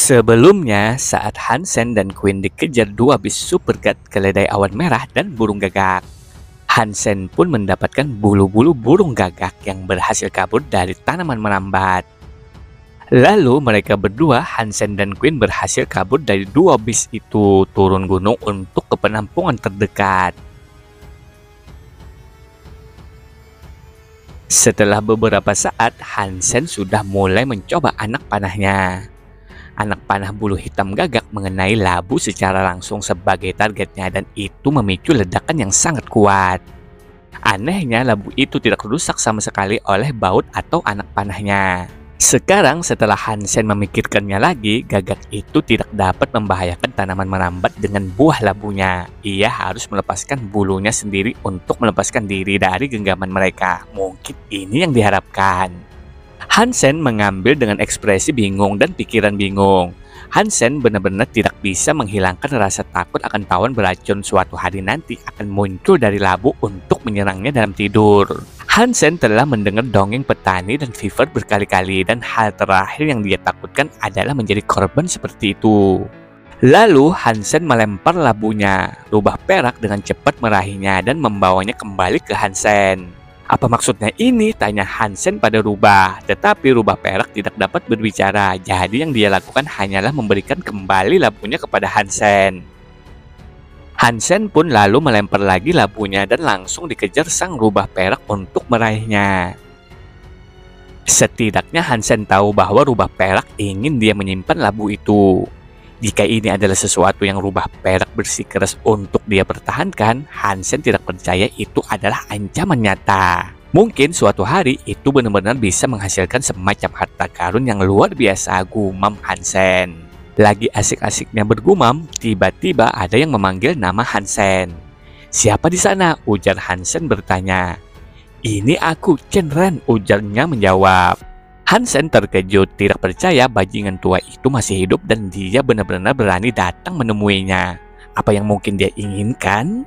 Sebelumnya, saat Hansen dan Queen dikejar dua bis superguard keledai awan merah dan burung gagak, Hansen pun mendapatkan bulu-bulu burung gagak yang berhasil kabur dari tanaman merambat. Lalu mereka berdua, Hansen dan Queen, berhasil kabur dari dua bis itu, turun gunung untuk ke penampungan terdekat. Setelah beberapa saat, Hansen sudah mulai mencoba anak panahnya. Anak panah bulu hitam gagak mengenai labu secara langsung sebagai targetnya, dan itu memicu ledakan yang sangat kuat. Anehnya, labu itu tidak rusak sama sekali oleh baut atau anak panahnya. Sekarang setelah Hansen memikirkannya lagi, gagak itu tidak dapat membahayakan tanaman merambat dengan buah labunya. Ia harus melepaskan bulunya sendiri untuk melepaskan diri dari genggaman mereka. Mungkin ini yang diharapkan. Hansen mengambil dengan ekspresi bingung dan pikiran bingung. Hansen benar-benar tidak bisa menghilangkan rasa takut akan tawon beracun suatu hari nanti akan muncul dari labu untuk menyerangnya dalam tidur. Hansen telah mendengar dongeng petani dan Fever berkali-kali, dan hal terakhir yang dia takutkan adalah menjadi korban seperti itu. Lalu Hansen melempar labunya. Rubah perak dengan cepat meraihnya dan membawanya kembali ke Hansen. Apa maksudnya ini? Tanya Hansen pada Rubah. Tetapi Rubah perak tidak dapat berbicara. Jadi yang dia lakukan hanyalah memberikan kembali labunya kepada Hansen. Hansen pun lalu melempar lagi labunya dan langsung dikejar sang Rubah perak untuk meraihnya. Setidaknya Hansen tahu bahwa Rubah perak ingin dia menyimpan labu itu. Jika ini adalah sesuatu yang Rubah perak bersikeras untuk dia pertahankan, Hansen tidak percaya itu adalah ancaman nyata. Mungkin suatu hari itu benar-benar bisa menghasilkan semacam harta karun yang luar biasa, gumam Hansen. Lagi asik-asiknya bergumam, tiba-tiba ada yang memanggil nama Hansen. "Siapa di sana?" ujar Hansen bertanya. "Ini aku, Chen Ren," ujarnya menjawab. Hansen terkejut, tidak percaya bajingan tua itu masih hidup dan dia benar-benar berani datang menemuinya. Apa yang mungkin dia inginkan?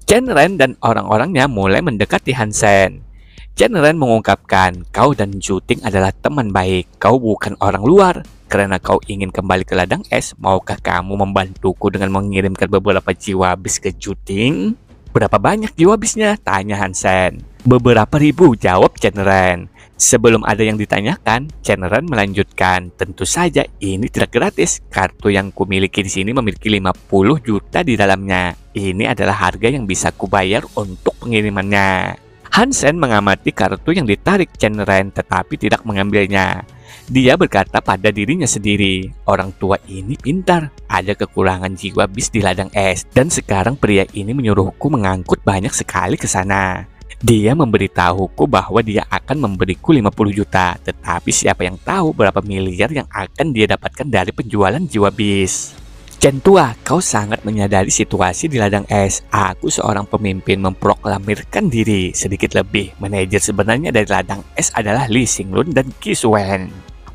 Chen Ren dan orang-orangnya mulai mendekati Hansen. Chen Ren mengungkapkan, "Kau dan Juting adalah teman baik. Kau bukan orang luar. Karena kau ingin kembali ke ladang es, maukah kamu membantuku dengan mengirimkan beberapa jiwa bis ke Juting?" "Berapa banyak jiwa bisnya?" tanya Hansen. "Beberapa ribu," jawab Chen Ren. Sebelum ada yang ditanyakan, Chen Ren melanjutkan, "Tentu saja ini tidak gratis. Kartu yang kumiliki di sini memiliki 50 juta di dalamnya. Ini adalah harga yang bisa kubayar untuk pengirimannya." Hansen mengamati kartu yang ditarik Chen Ren tetapi tidak mengambilnya. Dia berkata pada dirinya sendiri, "Orang tua ini pintar. Ada kekurangan jiwa bis di ladang es, dan sekarang pria ini menyuruhku mengangkut banyak sekali ke sana. Dia memberitahuku bahwa dia akan memberiku 50 juta, tetapi siapa yang tahu berapa miliar yang akan dia dapatkan dari penjualan jiwa bis." "Chen tua, kau sangat menyadari situasi di ladang es. Aku seorang pemimpin memproklamirkan diri. Sedikit lebih, manajer sebenarnya dari ladang es adalah Li Xinglun dan Qi Shuwen.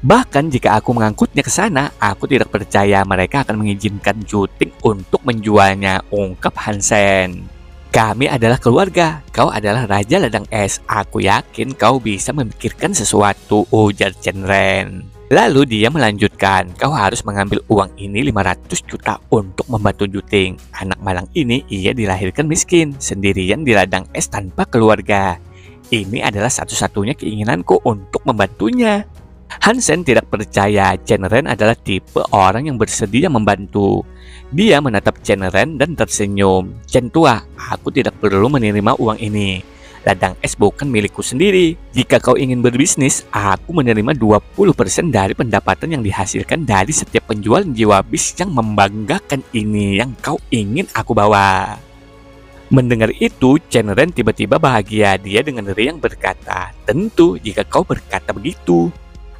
Bahkan jika aku mengangkutnya ke sana, aku tidak percaya mereka akan mengizinkan Juting untuk menjualnya," ungkap Hansen. "Kami adalah keluarga. Kau adalah raja ladang es. Aku yakin kau bisa memikirkan sesuatu," ujar Chen Ren. Lalu dia melanjutkan, "Kau harus mengambil uang ini 500 juta untuk membantu Juting. Anak malang ini ia dilahirkan miskin, sendirian di ladang es tanpa keluarga. Ini adalah satu-satunya keinginanku untuk membantunya." Hansen tidak percaya Chen Ren adalah tipe orang yang bersedia membantu. Dia menatap Chen Ren dan tersenyum. "Chen tua, aku tidak perlu menerima uang ini. Ladang es bukan milikku sendiri. Jika kau ingin berbisnis, aku menerima 20% dari pendapatan yang dihasilkan dari setiap penjualan jiwa bis yang membanggakan ini yang kau ingin aku bawa." Mendengar itu, Chen Ren tiba-tiba bahagia. Dia dengan riang berkata, "Tentu jika kau berkata begitu."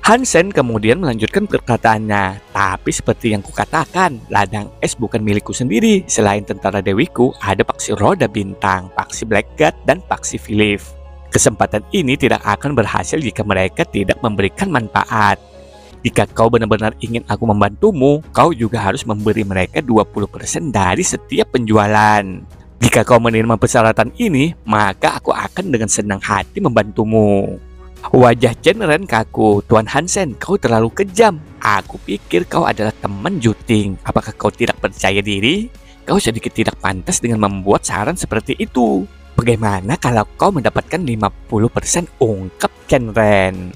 Hansen kemudian melanjutkan perkataannya, "Tapi seperti yang kukatakan, ladang es bukan milikku sendiri. Selain tentara dewiku, ada paksi roda bintang, paksi Blackguard, dan paksi Philip. Kesempatan ini tidak akan berhasil jika mereka tidak memberikan manfaat. Jika kau benar-benar ingin aku membantumu, kau juga harus memberi mereka 20% dari setiap penjualan. Jika kau menerima persyaratan ini, maka aku akan dengan senang hati membantumu." Wajah Chen Ren kaku. Tuan Hansen, kau terlalu kejam. Aku pikir kau adalah teman Juting. Apakah kau tidak percaya diri? Kau sedikit tidak pantas dengan membuat saran seperti itu. Bagaimana kalau kau mendapatkan 50%, ungkap Chen Ren.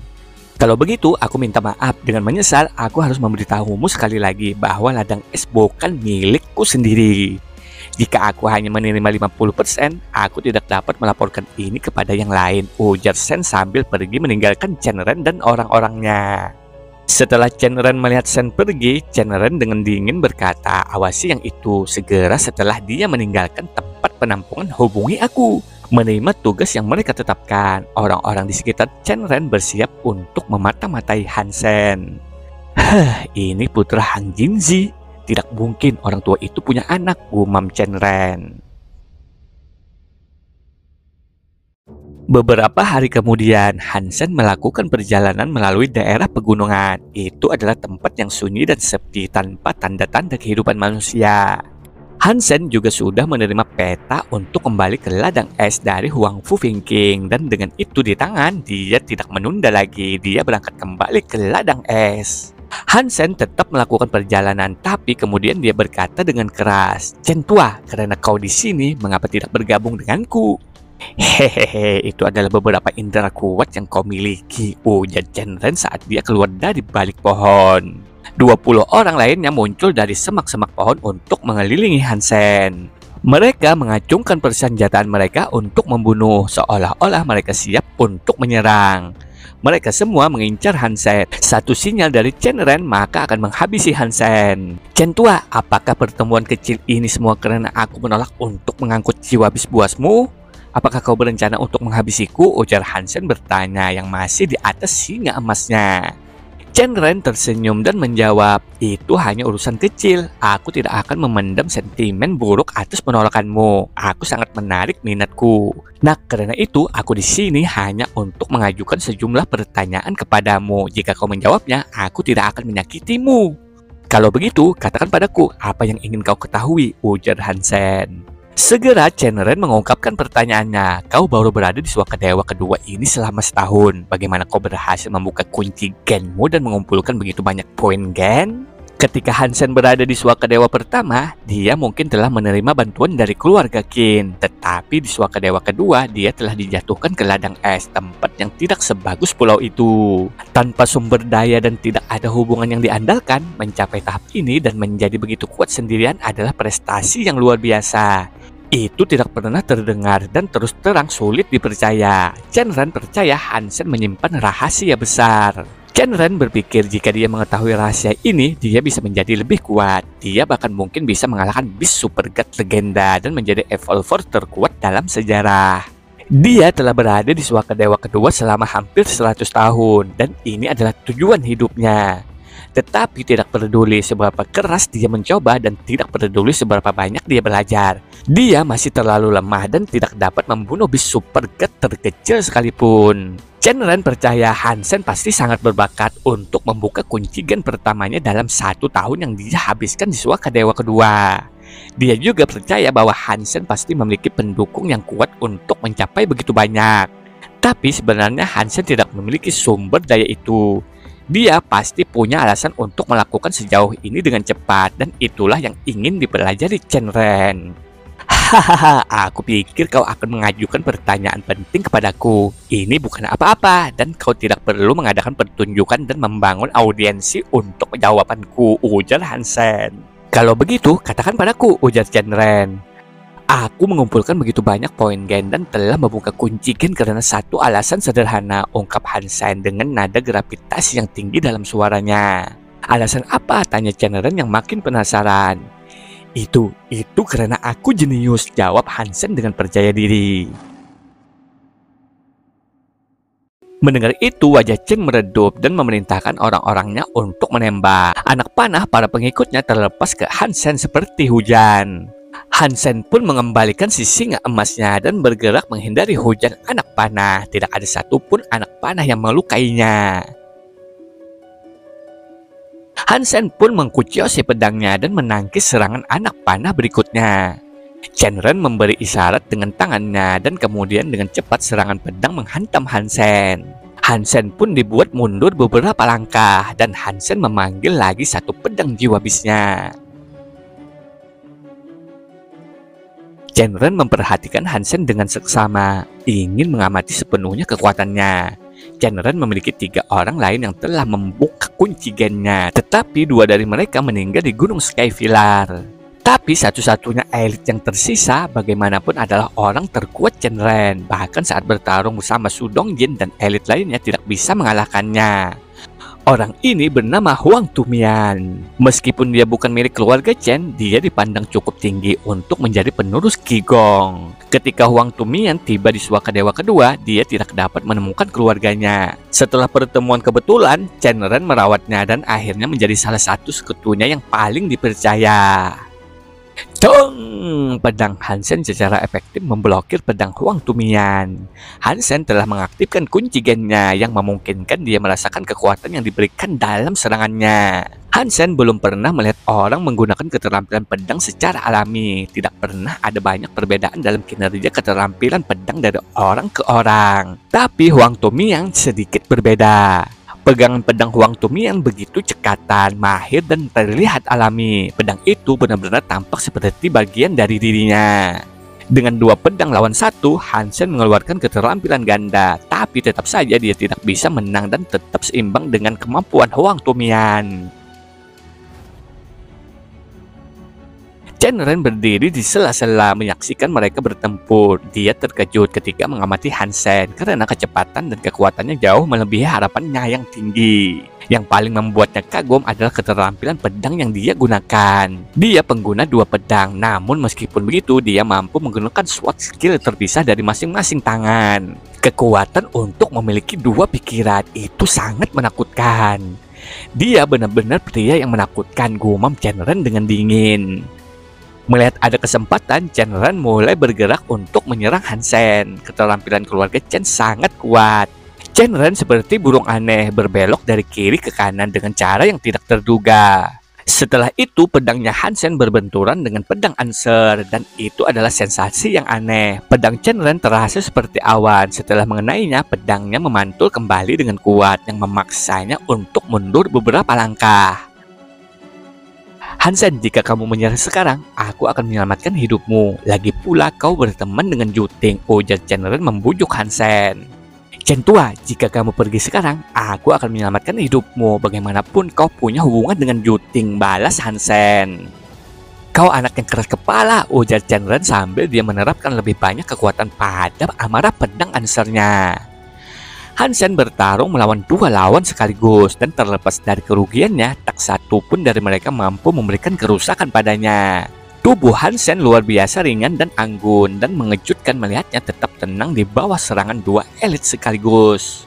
Kalau begitu, aku minta maaf. Dengan menyesal, aku harus memberitahumu sekali lagi bahwa ladang es bukan milikku sendiri. Jika aku hanya menerima 50%, aku tidak dapat melaporkan ini kepada yang lain, ujar Sen sambil pergi meninggalkan Chen Ren dan orang-orangnya. Setelah Chen Ren melihat Sen pergi, Chen Ren dengan dingin berkata, awasi yang itu, segera setelah dia meninggalkan tempat penampungan hubungi aku. Menerima tugas yang mereka tetapkan, orang-orang di sekitar Chen Ren bersiap untuk memata-matai Hansen. Ini putra Han Jinzi. Tidak mungkin orang tua itu punya anak, gumam Chen Ren. Beberapa hari kemudian, Hansen melakukan perjalanan melalui daerah pegunungan. Itu adalah tempat yang sunyi dan sepi tanpa tanda-tanda kehidupan manusia. Hansen juga sudah menerima peta untuk kembali ke ladang es dari Huang Fu Fingqing, dan dengan itu di tangan, dia tidak menunda lagi. Dia berangkat kembali ke ladang es. Hansen tetap melakukan perjalanan, tapi kemudian dia berkata dengan keras, Chen Tua, karena kau di sini, mengapa tidak bergabung denganku? Hehehe, itu adalah beberapa indera kuat yang kau miliki, ujar Chen Ren saat dia keluar dari balik pohon. 20 orang lainnya muncul dari semak-semak pohon untuk mengelilingi Hansen. Mereka mengacungkan persenjataan mereka untuk membunuh, seolah-olah mereka siap untuk menyerang. Mereka semua mengincar Hansen. Satu sinyal dari Chen Ren maka akan menghabisi Hansen. Chen Tua, apakah pertemuan kecil ini semua karena aku menolak untuk mengangkut jiwa bis buasmu? Apakah kau berencana untuk menghabisiku? Ujar Hansen bertanya yang masih di atas singa emasnya. Chen Ren tersenyum dan menjawab, itu hanya urusan kecil. Aku tidak akan memendam sentimen buruk atas penolakanmu. Aku sangat menarik minatku. Nah, karena itu aku di sini hanya untuk mengajukan sejumlah pertanyaan kepadamu. Jika kau menjawabnya, aku tidak akan menyakitimu. Kalau begitu, katakan padaku apa yang ingin kau ketahui, ujar Hansen. Segera Chen Ren mengungkapkan pertanyaannya. Kau baru berada di Suaka Dewa kedua ini selama setahun. Bagaimana kau berhasil membuka kunci genmu dan mengumpulkan begitu banyak poin gen? Ketika Hansen berada di Suaka Dewa pertama, dia mungkin telah menerima bantuan dari keluarga Qin. Tetapi di Suaka Dewa kedua, dia telah dijatuhkan ke ladang es, tempat yang tidak sebagus pulau itu. Tanpa sumber daya dan tidak ada hubungan yang diandalkan, mencapai tahap ini dan menjadi begitu kuat sendirian adalah prestasi yang luar biasa. Itu tidak pernah terdengar dan terus terang sulit dipercaya. Chen Ren percaya Hansen menyimpan rahasia besar. Chen Ren berpikir jika dia mengetahui rahasia ini, dia bisa menjadi lebih kuat. Dia bahkan mungkin bisa mengalahkan bis Super God legenda dan menjadi evolver terkuat dalam sejarah. Dia telah berada di Suaka Dewa kedua selama hampir 100 tahun dan ini adalah tujuan hidupnya. Tetapi tidak peduli seberapa keras dia mencoba dan tidak peduli seberapa banyak dia belajar. Dia masih terlalu lemah dan tidak dapat membunuh bis Super God terkecil sekalipun. Chen Ren percaya Hansen pasti sangat berbakat untuk membuka kunci gen pertamanya dalam 1 tahun yang dia habiskan di Suaka Dewa kedua. Dia juga percaya bahwa Hansen pasti memiliki pendukung yang kuat untuk mencapai begitu banyak. Tapi sebenarnya Hansen tidak memiliki sumber daya itu. Dia pasti punya alasan untuk melakukan sejauh ini dengan cepat dan itulah yang ingin dipelajari Chen Ren. Hahaha, aku pikir kau akan mengajukan pertanyaan penting kepadaku. Ini bukan apa-apa dan kau tidak perlu mengadakan pertunjukan dan membangun audiensi untuk jawabanku, ujar Hansen. Kalau begitu, katakan padaku, ujar Chen Ren. Aku mengumpulkan begitu banyak poin gen dan telah membuka kunci gen karena satu alasan sederhana, ungkap Hansen dengan nada gravitasi yang tinggi dalam suaranya. Alasan apa? Tanya Chen Ren yang makin penasaran. Itu karena aku jenius, jawab Hansen dengan percaya diri. Mendengar itu, wajah Chen meredup dan memerintahkan orang-orangnya untuk menembak. Anak panah para pengikutnya terlepas ke Hansen seperti hujan. Hansen pun mengembalikan si singa emasnya dan bergerak menghindari hujan anak panah. Tidak ada satupun anak panah yang melukainya. Hansen pun mengkuciosi pedangnya dan menangkis serangan anak panah berikutnya. Chen Ren memberi isyarat dengan tangannya dan kemudian dengan cepat serangan pedang menghantam Hansen. Hansen pun dibuat mundur beberapa langkah dan Hansen memanggil lagi satu pedang jiwa bisnya. Shenren memperhatikan Hansen dengan seksama, ingin mengamati sepenuhnya kekuatannya. Shenren memiliki 3 orang lain yang telah membuka kunci gennya, tetapi 2 dari mereka meninggal di Gunung Skyfillar. Tapi satu-satunya elit yang tersisa bagaimanapun adalah orang terkuat Shenren. Bahkan saat bertarung bersama Su Dongjin dan elit lainnya tidak bisa mengalahkannya. Orang ini bernama Huang Tumian. Meskipun dia bukan milik keluarga Chen, dia dipandang cukup tinggi untuk menjadi penerus Qigong. Ketika Huang Tumian tiba di Suaka Dewa kedua, dia tidak dapat menemukan keluarganya. Setelah pertemuan kebetulan, Shenren merawatnya dan akhirnya menjadi salah satu sekutunya yang paling dipercaya. Dong! Pedang Hansen secara efektif memblokir pedang Huang Tumian. Hansen telah mengaktifkan kunci gennya yang memungkinkan dia merasakan kekuatan yang diberikan dalam serangannya. Hansen belum pernah melihat orang menggunakan keterampilan pedang secara alami. Tidak pernah ada banyak perbedaan dalam kinerja keterampilan pedang dari orang ke orang. Tapi Huang Tumian sedikit berbeda. Pegangan pedang Huang Tumian begitu cekatan, mahir, dan terlihat alami. Pedang itu benar-benar tampak seperti bagian dari dirinya. Dengan 2 pedang lawan 1, Hansen mengeluarkan keterampilan ganda. Tapi tetap saja dia tidak bisa menang dan tetap seimbang dengan kemampuan Huang Tumian. Shenren berdiri di sela-sela menyaksikan mereka bertempur. Dia terkejut ketika mengamati Hansen karena kecepatan dan kekuatannya jauh melebihi harapannya yang tinggi. Yang paling membuatnya kagum adalah keterampilan pedang yang dia gunakan. Dia pengguna 2 pedang, namun meskipun begitu dia mampu menggunakan SWOT skill terpisah dari masing-masing tangan. Kekuatan untuk memiliki 2 pikiran itu sangat menakutkan. Dia benar-benar pria yang menakutkan, gumam Shenren dengan dingin. Melihat ada kesempatan, Shenren mulai bergerak untuk menyerang Hansen. Keterampilan keluarga Chen sangat kuat. Shenren seperti burung aneh berbelok dari kiri ke kanan dengan cara yang tidak terduga. Setelah itu pedangnya Hansen berbenturan dengan pedang Anser dan itu adalah sensasi yang aneh. Pedang Shenren terasa seperti awan. Setelah mengenainya, pedangnya memantul kembali dengan kuat yang memaksanya untuk mundur beberapa langkah. Hansen, jika kamu menyerah sekarang, aku akan menyelamatkan hidupmu. Lagi pula kau berteman dengan Juting, ujar Shenren membujuk Hansen. Chen tua, jika kamu pergi sekarang, aku akan menyelamatkan hidupmu. Bagaimanapun kau punya hubungan dengan Juting, balas Hansen. Kau anak yang keras kepala, ujar Shenren sambil dia menerapkan lebih banyak kekuatan pada amarah pedang Ansernya. Hansen bertarung melawan 2 lawan sekaligus dan terlepas dari kerugiannya, tak satu pun dari mereka mampu memberikan kerusakan padanya. Tubuh Hansen luar biasa ringan dan anggun dan mengejutkan melihatnya tetap tenang di bawah serangan 2 elit sekaligus.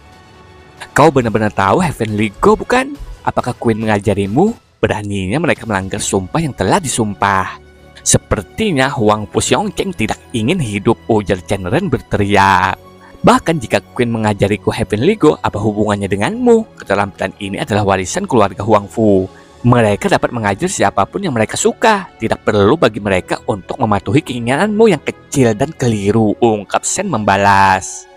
Kau benar-benar tahu Heavenly Go bukan? Apakah Queen mengajarimu? Beraninya mereka melanggar sumpah yang telah disumpah. Sepertinya Huang Puxiongcheng tidak ingin hidup, ujar Shenren berteriak. Bahkan jika Queen mengajariku Heavenly Go, apa hubungannya denganmu? Keterampilan ini adalah warisan keluarga Huang Fu. Mereka dapat mengajar siapapun yang mereka suka. Tidak perlu bagi mereka untuk mematuhi keinginanmu yang kecil dan keliru, ungkap Shen membalas.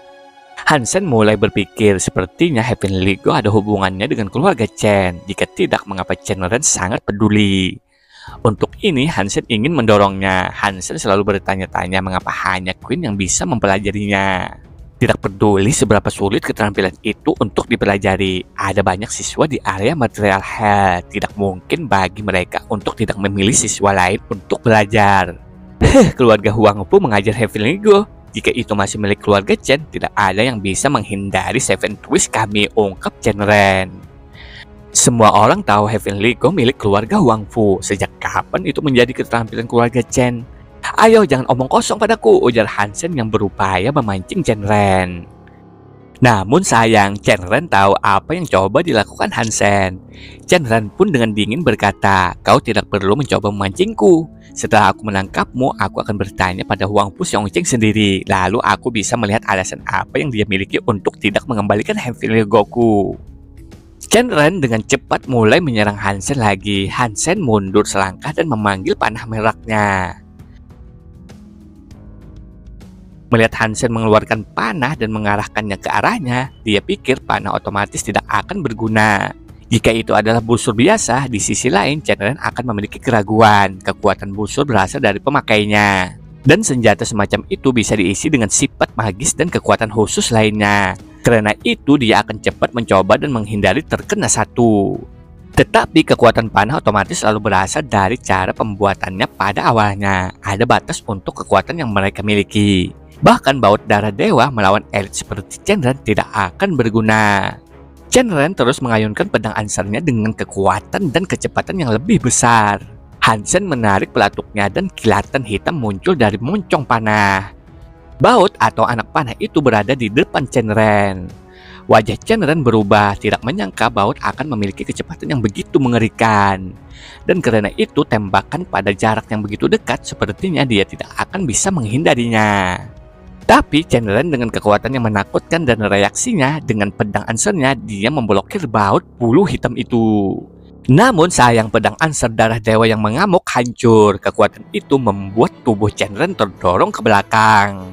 Hansen mulai berpikir sepertinya Heavenly Go ada hubungannya dengan keluarga Chen. Jika tidak, mengapa Shenren sangat peduli? Untuk ini Hansen ingin mendorongnya. Hansen selalu bertanya-tanya mengapa hanya Queen yang bisa mempelajarinya. Tidak peduli seberapa sulit keterampilan itu untuk dipelajari, ada banyak siswa di area material hell. Tidak mungkin bagi mereka untuk tidak memilih siswa lain untuk belajar. Keluarga Huang Fu mengajar Heavenly Go. Jika itu masih milik keluarga Chen, tidak ada yang bisa menghindari Seven Twist kami, ungkap Shenren. Semua orang tahu Heavenly Go milik keluarga Huang Fu. Sejak kapan itu menjadi keterampilan keluarga Chen? Ayo jangan omong kosong padaku, ujar Hansen yang berupaya memancing Shenren. Namun sayang, Shenren tahu apa yang coba dilakukan Hansen. Shenren pun dengan dingin berkata, kau tidak perlu mencoba memancingku. Setelah aku menangkapmu, aku akan bertanya pada Huang Puxiongcheng sendiri. Lalu aku bisa melihat alasan apa yang dia miliki untuk tidak mengembalikan Heavenly Goku. Shenren dengan cepat mulai menyerang Hansen lagi. Hansen mundur selangkah dan memanggil panah meraknya. Melihat Hansen mengeluarkan panah dan mengarahkannya ke arahnya, dia pikir panah otomatis tidak akan berguna. Jika itu adalah busur biasa, di sisi lain Chen Ren akan memiliki keraguan. Kekuatan busur berasal dari pemakainya. Dan senjata semacam itu bisa diisi dengan sifat magis dan kekuatan khusus lainnya. Karena itu dia akan cepat mencoba dan menghindari terkena satu. Tetapi kekuatan panah otomatis selalu berasal dari cara pembuatannya pada awalnya. Ada batas untuk kekuatan yang mereka miliki. Bahkan baut darah dewa melawan elit seperti Chen Ren tidak akan berguna. Chen Ren terus mengayunkan pedang ansarnya dengan kekuatan dan kecepatan yang lebih besar. Hansen menarik pelatuknya dan kilatan hitam muncul dari moncong panah. Baut atau anak panah itu berada di depan Chen Ren. Wajah Chen Ren berubah, tidak menyangka Baut akan memiliki kecepatan yang begitu mengerikan. Dan karena itu tembakan pada jarak yang begitu dekat sepertinya dia tidak akan bisa menghindarinya. Tapi Chen Ren dengan kekuatan yang menakutkan dan reaksinya dengan pedang ansarnya dia memblokir Baut bulu hitam itu. Namun sayang pedang ansar darah dewa yang mengamuk hancur. Kekuatan itu membuat tubuh Chen Ren terdorong ke belakang.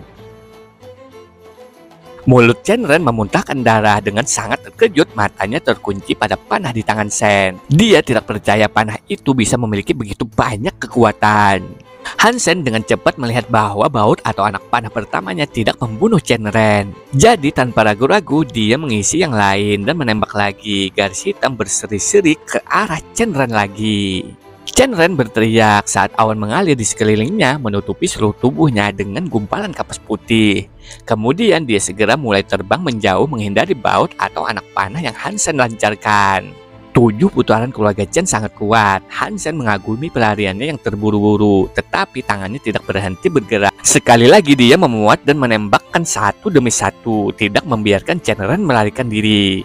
Mulut Chen Ren memuntahkan darah dengan sangat terkejut, matanya terkunci pada panah di tangan Shen. Dia tidak percaya panah itu bisa memiliki begitu banyak kekuatan. Hansen dengan cepat melihat bahwa baut atau anak panah pertamanya tidak membunuh Chen Ren. Jadi tanpa ragu-ragu dia mengisi yang lain dan menembak lagi. Garis hitam berseri-seri ke arah Chen Ren lagi. Chen Ren berteriak saat awan mengalir di sekelilingnya menutupi seluruh tubuhnya dengan gumpalan kapas putih. Kemudian dia segera mulai terbang menjauh menghindari baut atau anak panah yang Hansen lancarkan. 7 putaran keluarga Chen sangat kuat. Hansen mengagumi pelariannya yang terburu-buru, tetapi tangannya tidak berhenti bergerak. Sekali lagi dia memuat dan menembakkan satu demi satu, tidak membiarkan Chen Ren melarikan diri.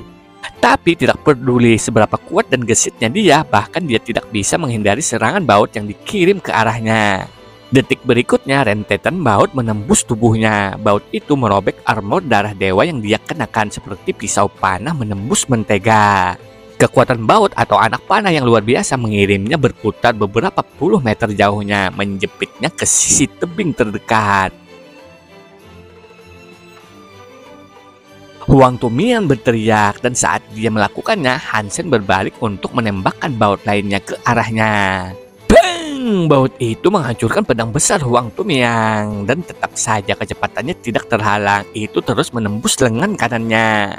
Tapi tidak peduli seberapa kuat dan gesitnya dia, bahkan dia tidak bisa menghindari serangan baut yang dikirim ke arahnya. Detik berikutnya rentetan baut menembus tubuhnya. Baut itu merobek armor darah dewa yang dia kenakan seperti pisau panah menembus mentega. Kekuatan baut atau anak panah yang luar biasa mengirimnya berputar beberapa puluh meter jauhnya, menjepitnya ke sisi tebing terdekat. Huang Tumian berteriak dan saat dia melakukannya, Hansen berbalik untuk menembakkan baut lainnya ke arahnya. Bang! Baut itu menghancurkan pedang besar Huang Tumian dan tetap saja kecepatannya tidak terhalang. Itu terus menembus lengan kanannya.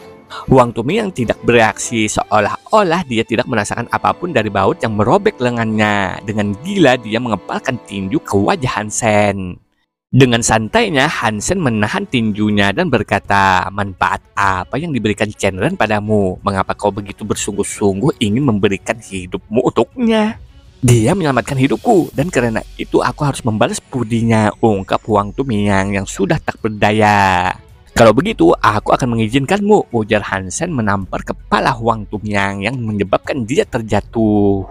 Huang Tumian tidak bereaksi, seolah-olah dia tidak merasakan apapun dari baut yang merobek lengannya. Dengan gila dia mengepalkan tinju ke wajah Hansen. Dengan santainya Hansen menahan tinjunya dan berkata, manfaat apa yang diberikan Chen Ren padamu? Mengapa kau begitu bersungguh-sungguh ingin memberikan hidupmu untuknya? Dia menyelamatkan hidupku dan karena itu aku harus membalas budinya, ungkap Huang Tumian yang sudah tak berdaya. Kalau begitu aku akan mengizinkanmu, ujar Hansen menampar kepala Huang Tumian yang menyebabkan dia terjatuh.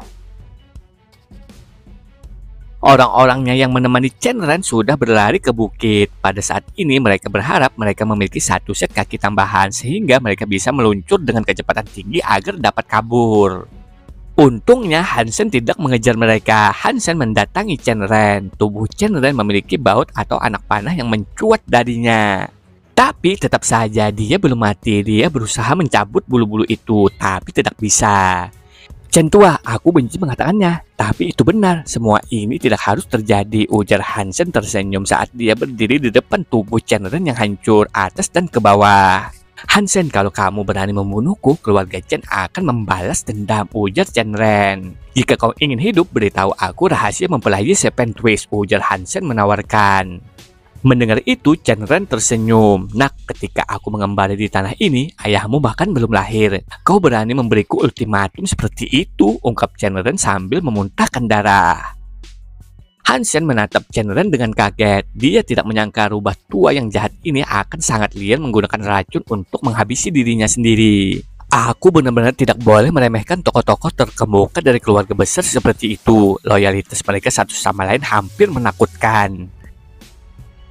Orang-orangnya yang menemani Chen Ren sudah berlari ke bukit. Pada saat ini mereka berharap mereka memiliki satu set kaki tambahan sehingga mereka bisa meluncur dengan kecepatan tinggi agar dapat kabur. Untungnya Hansen tidak mengejar mereka. Hansen mendatangi Chen Ren. Tubuh Chen Ren memiliki baut atau anak panah yang mencuat darinya. Tapi tetap saja dia belum mati. Dia berusaha mencabut bulu-bulu itu, tapi tidak bisa. Chen tua, aku benci mengatakannya, tapi itu benar. Semua ini tidak harus terjadi, ujar Hansen tersenyum saat dia berdiri di depan tubuh Chen Ren yang hancur atas dan ke bawah. Hansen, kalau kamu berani membunuhku, keluarga Chen akan membalas dendam, ujar Chen Ren. Jika kau ingin hidup, beritahu aku rahasia mempelai Seven Twist, ujar Hansen menawarkan. Mendengar itu, Chen Ren tersenyum. Nak, ketika aku mengembara di tanah ini, ayahmu bahkan belum lahir. Kau berani memberiku ultimatum seperti itu, ungkap Chen Ren sambil memuntahkan darah. Hansen menatap Chen Ren dengan kaget. Dia tidak menyangka rubah tua yang jahat ini akan sangat liar menggunakan racun untuk menghabisi dirinya sendiri. Aku benar-benar tidak boleh meremehkan tokoh-tokoh terkemuka dari keluarga besar seperti itu. Loyalitas mereka satu sama lain hampir menakutkan.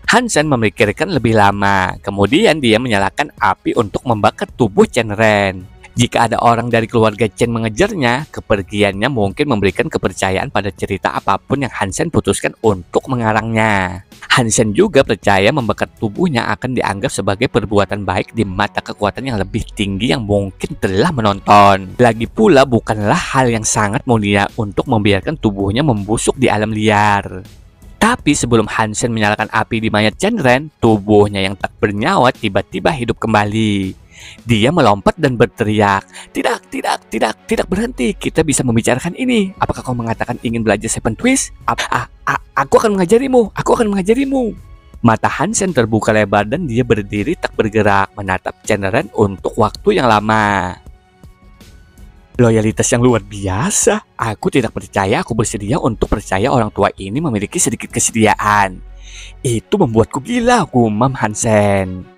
Hansen memikirkan lebih lama, kemudian dia menyalakan api untuk membakar tubuh Chen Ren. Jika ada orang dari keluarga Chen mengejarnya, kepergiannya mungkin memberikan kepercayaan pada cerita apapun yang Hansen putuskan untuk mengarangnya. Hansen juga percaya membakar tubuhnya akan dianggap sebagai perbuatan baik di mata kekuatan yang lebih tinggi yang mungkin telah menonton. Lagi pula bukanlah hal yang sangat mulia untuk membiarkan tubuhnya membusuk di alam liar. Tapi sebelum Hansen menyalakan api di mayat Shenren, tubuhnya yang tak bernyawa tiba-tiba hidup kembali. Dia melompat dan berteriak, "Tidak, tidak, tidak, tidak berhenti. Kita bisa membicarakan ini. Apakah kau mengatakan ingin belajar Seven Twist? Aku akan mengajarimu. Aku akan mengajarimu." Mata Hansen terbuka lebar dan dia berdiri tak bergerak, menatap Shenren untuk waktu yang lama. Loyalitas yang luar biasa. Aku tidak percaya aku bersedia untuk percaya orang tua ini memiliki sedikit kesediaan. Itu membuatku gila, gumam Hansen.